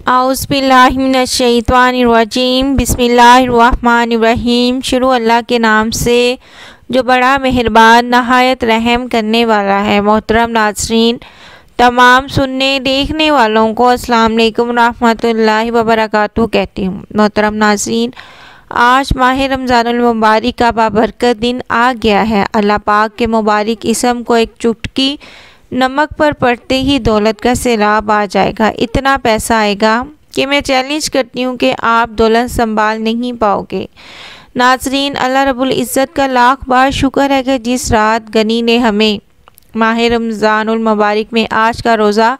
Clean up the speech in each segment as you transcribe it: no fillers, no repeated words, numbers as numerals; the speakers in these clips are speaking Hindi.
औज़ुबिल्लाहिमिनश्शैतानिर्रजीम बिस्मिल्लाहिर्रहमानिर्रहीम। शुरू अल्लाह के नाम से जो बड़ा मेहरबान नहायत रहम करने वाला है। मोहतरम नाज़रीन, तमाम सुनने देखने वालों को अस्सलाम वालेकुम रहमतुल्लाहि व बरकातुहू कहती हूँ। मोहतरम नाज़रीन, आज माह रमज़ानुल मुबारक का बाबरकत दिन आ गया है। अल्लाह पाक के मुबारक इसम को एक चुटकी नमक पर पड़ते ही दौलत का सैलाब आ जाएगा। इतना पैसा आएगा कि मैं चैलेंज करती हूँ कि आप दौलत संभाल नहीं पाओगे। नाज़रीन, अल्लाह रब्बुल इज़्ज़त का लाख बार शुक्र है कि जिस रात गनी ने हमें माह रमज़ानुल मुबारक में आज का रोज़ा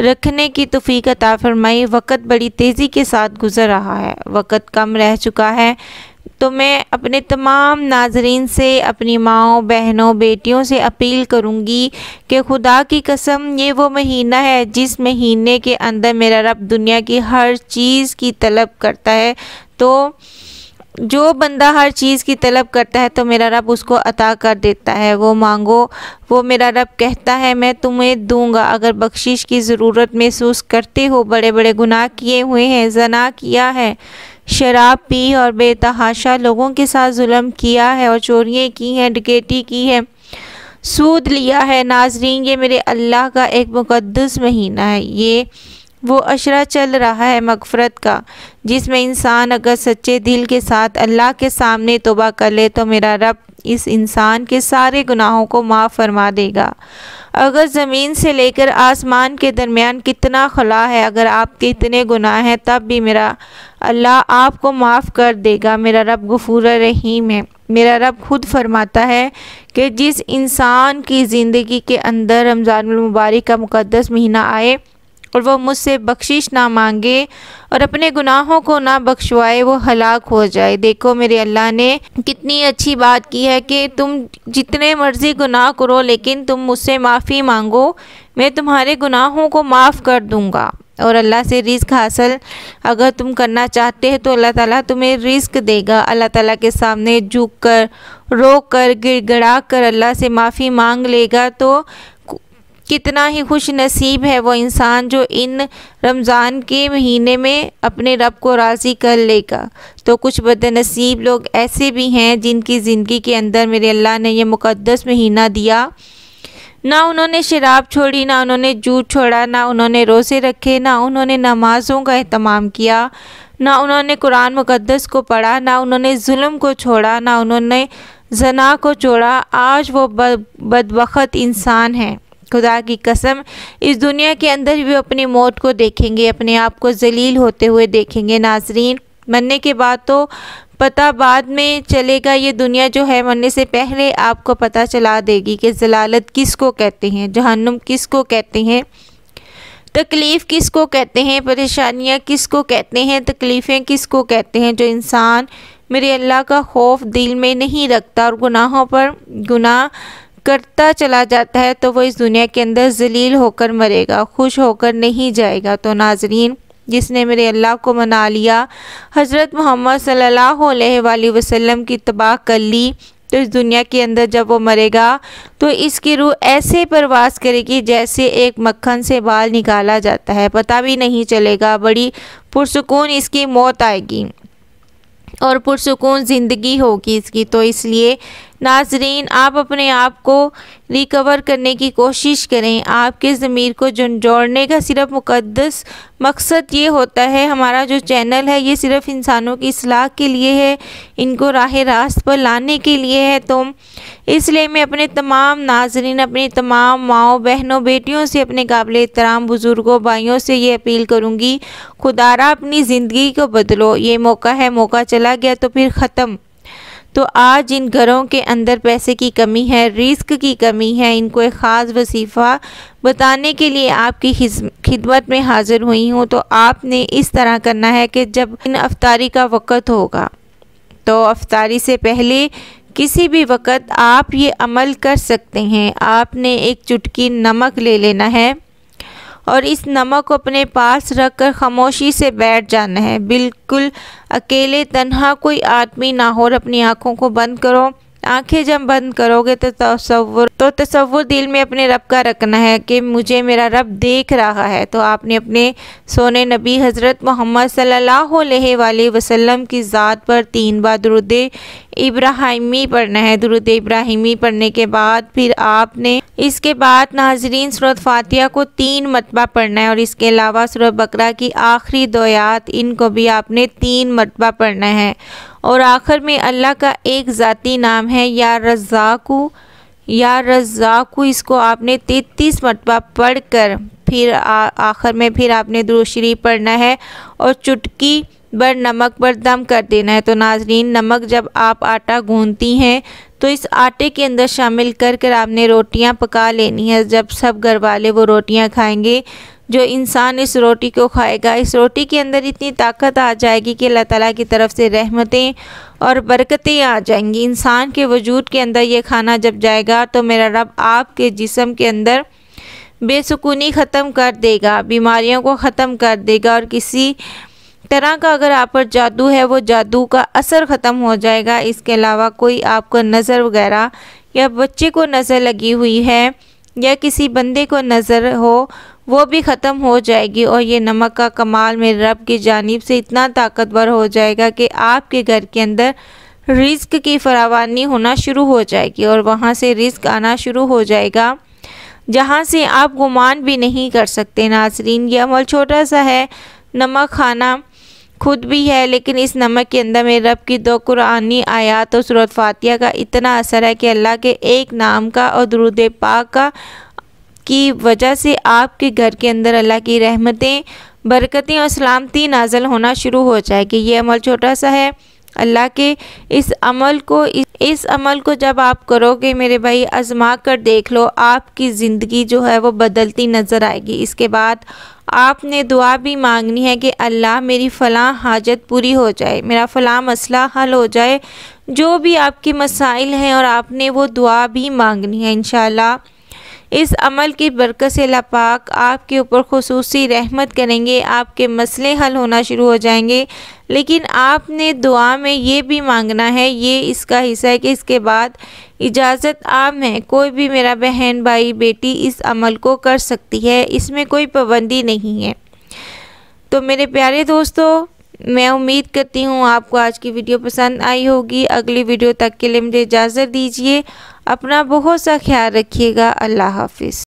रखने की तौफीक अता फरमाई। वक़्त बड़ी तेज़ी के साथ गुज़र रहा है, वक़्त कम रह चुका है। तो मैं अपने तमाम नाज़रीन से, अपनी माँओं, बहनों, बेटियों से अपील करूँगी कि खुदा की कसम ये वो महीना है जिस महीने के अंदर मेरा रब दुनिया की हर चीज़ की तलब करता है। तो जो बंदा हर चीज़ की तलब करता है तो मेरा रब उसको अता कर देता है। वो मांगो, वो मेरा रब कहता है मैं तुम्हें दूंगा। अगर बख्शिश की ज़रूरत महसूस करते हो, बड़े बड़े गुनाह किए हुए हैं, ज़ना किया है, शराब पी और बेतहाशा लोगों के साथ जुल्म किया है और चोरियाँ की हैं, डकैती की है, सूद लिया है। नाज़रीन, ये मेरे अल्लाह का एक मुक़द्दस महीना है। ये वो अशरा चल रहा है मग़फ़रत का, जिसमें इंसान अगर सच्चे दिल के साथ अल्लाह के सामने तौबा कर ले तो मेरा रब इस इंसान के सारे गुनाहों को माफ़ फरमा देगा। अगर ज़मीन से लेकर आसमान के दरमियान कितना खला है, अगर आपके इतने गुनाह हैं, तब भी मेरा अल्लाह आपको माफ़ कर देगा। मेरा रब गफूर रहीम है। मेरा रब खुद फरमाता है कि जिस इंसान की ज़िंदगी के अंदर रमज़ानुल मुबारक का मुक़द्दस महीना आए और वो मुझसे बख्शिश ना मांगे और अपने गुनाहों को ना बख्शवाए, वो हलाक हो जाए। देखो मेरे अल्लाह ने कितनी अच्छी बात की है कि तुम जितने मर्ज़ी गुनाह करो लेकिन तुम मुझसे माफ़ी मांगो, मैं तुम्हारे गुनाहों को माफ़ कर दूँगा। और अल्लाह से रिज़्क हासिल अगर तुम करना चाहते हैं तो अल्लाह ताला तुम्हें रिज़्क देगा। अल्लाह ताला के सामने झुक कर, रो कर, गिड़गिड़ा कर अल्लाह से माफ़ी मांग लेगा तो कितना ही खुश नसीब है वो इंसान जो इन रमज़ान के महीने में अपने रब को राज़ी कर लेगा। तो कुछ बदनसीब लोग ऐसे भी हैं जिनकी ज़िंदगी के अंदर मेरे अल्लाह ने ये मुक़द्दस महीना दिया, ना उन्होंने शराब छोड़ी, ना उन्होंने झूठ छोड़ा, ना उन्होंने रोज़े रखे, ना उन्होंने नमाज़ों का एहतमाम किया, ना उन्होंने कुरान मुक़द्दस को पढ़ा, ना उन्होंने जुल्म को छोड़ा, ना उन्होंने ज़ना को छोड़ा। आज वो बदबख्त इंसान हैं। खुदा की कसम, इस दुनिया के अंदर भी अपनी मौत को देखेंगे, अपने आप को जलील होते हुए देखेंगे। नाज़रीन, मरने के बाद तो पता बाद में चलेगा। ये दुनिया जो है मरने से पहले आपको पता चला देगी कि ज़लालत किसको कहते हैं, जहन्नुम किसको कहते हैं, तकलीफ़ किसको कहते हैं, परेशानियाँ किसको कहते हैं, तकलीफ़ें किसको कहते हैं। जो इंसान मेरे अल्लाह का खौफ दिल में नहीं रखता और गुनाहों पर गुनाह करता चला जाता है तो वो इस दुनिया के अंदर जलील होकर मरेगा, खुश होकर नहीं जाएगा। तो नाज़रीन, जिसने मेरे अल्लाह को मना लिया, हज़रत मोहम्मद सल्लल्लाहु अलैहि वसल्लम की तबाह कर ली, तो इस दुनिया के अंदर जब वो मरेगा तो इसकी रूह ऐसे परवास करेगी जैसे एक मक्खन से बाल निकाला जाता है, पता भी नहीं चलेगा। बड़ी पुरसुकून इसकी मौत आएगी और पुरसुकून ज़िंदगी होगी इसकी। तो इसलिए नाज़रीन, आप अपने आप को रिकवर करने की कोशिश करें। आपके ज़मीर को जोड़ने का सिर्फ मुक़द्दस मकसद ये होता है। हमारा जो चैनल है ये सिर्फ इंसानों की इस्लाह के लिए है, इनको राह रास्त पर लाने के लिए है। तो इसलिए मैं अपने तमाम नाज़रीन, अपनी तमाम माँओं, बहनों, बेटियों से, अपने काबिल एहतराम बुज़ुर्गों, भाइयों से ये अपील करूँगी, खुदारा अपनी ज़िंदगी को बदलो। ये मौका है, मौका चला गया तो फिर ख़त्म। तो आज जिन घरों के अंदर पैसे की कमी है, रिस्क की कमी है, इनको एक ख़ास वजीफ़ा बताने के लिए आपकी खिदमत में हाज़िर हुई हूँ। तो आपने इस तरह करना है कि जब इन अफ्तारी का वक़्त होगा तो अफ्तारी से पहले किसी भी वक़्त आप ये अमल कर सकते हैं। आपने एक चुटकी नमक ले लेना है और इस नमक को अपने पास रखकर खामोशी से बैठ जाना है। बिल्कुल अकेले तन्हा कोई आदमी ना हो और अपनी आँखों को बंद करो। आंखें जब बंद करोगे तो तसव्वुर दिल में अपने रब का रखना है कि मुझे मेरा रब देख रहा है। तो आपने अपने सोने नबी हज़रत मोहम्मद सल्लल्लाहु अलैहि वसल्लम की ज़ात पर 3 बार दुरूद इब्राहिमी पढ़ना है। दुरूद इब्राहिमी पढ़ने के बाद फिर आपने इसके बाद नाज़रीन सूरत फातिहा को 3 मरतबा पढ़ना है और इसके अलावा सूरत बकरा की आखिरी 2 आयत इनको भी आपने 3 मरतबा पढ़ना है। और आखिर में अल्लाह का एक ज़ाती नाम है या रज़्ज़ाक़ु, इसको आपने 33 मरतबा पढ़ कर फिर आखिर में फिर आपने दुरूद शरीफ पढ़ना है और चुटकी भर नमक पर दम कर देना है। तो नाज़रीन, नमक जब आप आटा गूंथती हैं तो इस आटे के अंदर शामिल कर आपने रोटियां पका लेनी है। जब सब घर वाले वो रोटियां खाएंगे, जो इंसान इस रोटी को खाएगा, इस रोटी के अंदर इतनी ताकत आ जाएगी कि अल्लाह ताला की तरफ से रहमतें और बरकतें आ जाएंगी। इंसान के वजूद के अंदर ये खाना जब जाएगा तो मेरा रब आपके जिस्म के अंदर बेसुकूनी ख़त्म कर देगा, बीमारियों को ख़त्म कर देगा और किसी तरह का अगर आप पर जादू है वो जादू का असर ख़त्म हो जाएगा। इसके अलावा कोई आपको नज़र वगैरह या बच्चे को नज़र लगी हुई है या किसी बंदे को नज़र हो, वो भी ख़त्म हो जाएगी। और ये नमक का कमाल मेरे रब की जानिब से इतना ताकतवर हो जाएगा कि आपके घर के अंदर रिज़्क की फरावानी होना शुरू हो जाएगी और वहाँ से रिज़्क आना शुरू हो जाएगा जहाँ से आप गुमान भी नहीं कर सकते। नाज़रीन, ये अमल छोटा सा है, नमक खाना खुद भी है, लेकिन इस नमक के अंदर मेरे रब की 2 कुरानी आयात और सूरत फातिहा का इतना असर है कि अल्लाह के एक नाम का और दुरूद पाक का की वजह से आपके घर के अंदर अल्लाह की रहमतें, बरकतें और सलामती नाज़िल होना शुरू हो जाएगी। ये अमल छोटा सा है। अल्लाह के इस अमल को जब आप करोगे मेरे भाई, आजमा कर देख लो, आपकी ज़िंदगी जो है वो बदलती नज़र आएगी। इसके बाद आपने दुआ भी मांगनी है कि अल्लाह मेरी फ़लाँ हाजत पूरी हो जाए, मेरा फ़लाँ मसला हल हो जाए, जो भी आपके मसाइल हैं, और आपने वो दुआ भी मांगनी है। इंशाअल्लाह इस अमल की बरकत से अल्लाह पाक आपके ऊपर खुसूसी रहमत करेंगे, आपके मसले हल होना शुरू हो जाएंगे। लेकिन आपने दुआ में ये भी मांगना है, ये इसका हिस्सा है कि इसके बाद इजाज़त आम है, कोई भी मेरा बहन भाई बेटी इस अमल को कर सकती है, इसमें कोई पाबंदी नहीं है। तो मेरे प्यारे दोस्तों, मैं उम्मीद करती हूँ आपको आज की वीडियो पसंद आई होगी। अगली वीडियो तक के लिए मुझे इजाज़त दीजिए। अपना बहुत सा ख्याल रखिएगा। अल्लाह हाफिज़।